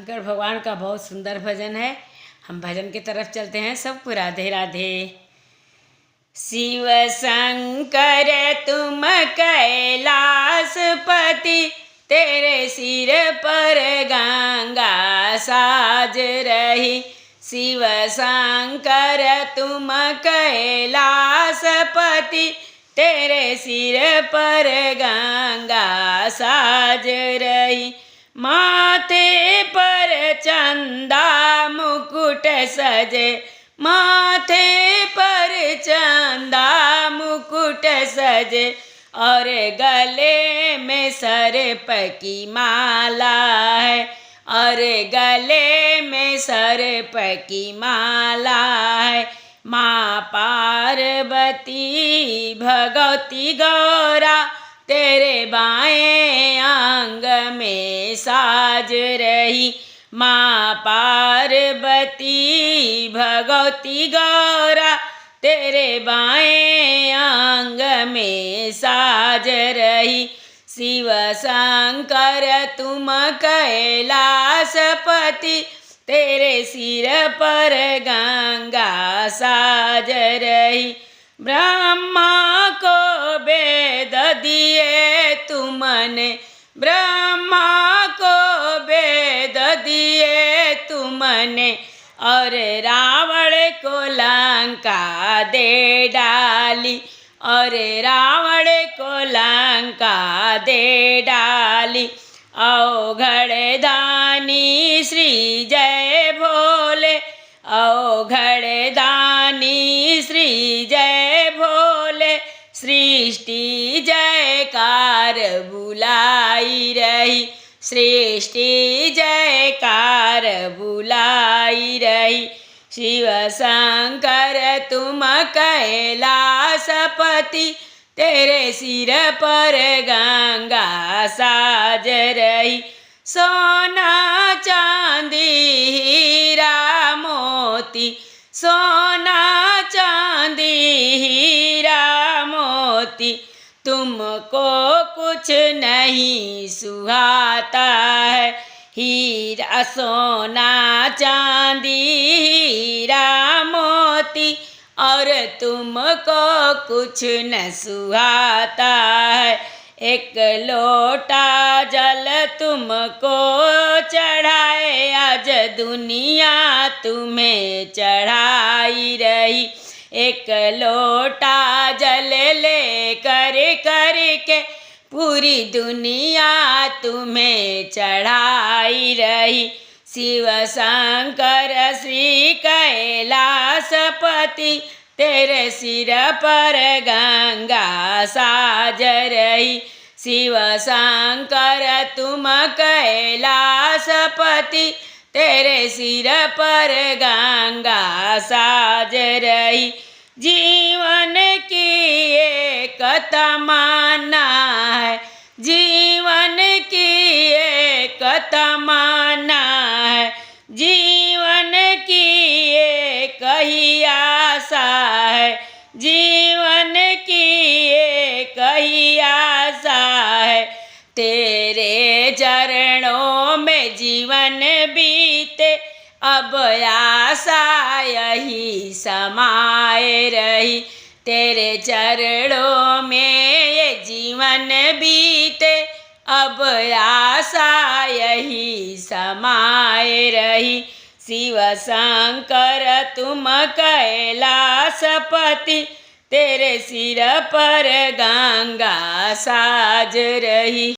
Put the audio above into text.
शंकर भगवान का बहुत सुंदर भजन है। हम भजन की तरफ चलते हैं। सबको राधे राधे। शिव शंकर तुम कैलाशपति, तेरे सिर पर गंगा साज रही। शिव शंकर तुम कैलाशपति, तेरे सिर पर गंगा साज रही। माथे पर चंदा मुकुट सजे, माथे पर चंदा मुकुट सजे, और गले में सर्प की माला है, और गले में सर्प की माला है। माँ पार्वती भगवती गौरा, तेरे बाएं अंग में साज रही। माँ पार्वती भगवती गौरा, तेरे बाएं अंग में साज रही। शिव शंकर तुम कैलाशपति, तेरे सिर पर गंगा साज रही। ब्रह्मा को वेद दिए तुमने, ब्रह्मा को वेद दिए तुमने, और रावण को लंका दे डाली, और रावण को लंका दे डाली। अवघड़ दानी श्री जय भोले, अवघड़ दानी श्री जय भोले, सृष्टि जयकार बुलाई रही, सृष्टि जयकार बुलाई रही। शिव शंकर तुम कैलाशपति, तेरे सिर पर गंगा साज रही। सोना चांदी हीरा मोती, सोना चांदी हीरा मोती, तुमको कुछ नहीं सुहाता है। हीरा सोना चांदी हीरा मोती, और तुमको कुछ न सुहाता है। एक लोटा जल तुमको चढ़ाए, आज दुनिया तुम्हें चढ़ाई रही। एक लोटा जल ले कर के पूरी दुनिया तुम्हें चढ़ाई रही। शिव शंकर श्री कैलाशपति, तेरे सिर पर गंगा साज रही। शिव शंकर तुम कैलाशपति, तेरे सिर पर गंगा साज रही। जीवन की एक तमन्ना है, जीवन की एक तमन्ना है, जीवन की एक ही आशा है, जीवन की एक ही आशा है। तेरे चरणों में जीवन बीते, अब आशा यही समाये रही। तेरे चरणों में ये जीवन बीते, अब आशा यही समाये रही। शिव शंकर तुम कैलाशपति, तेरे सिर पर गंगा साज रही।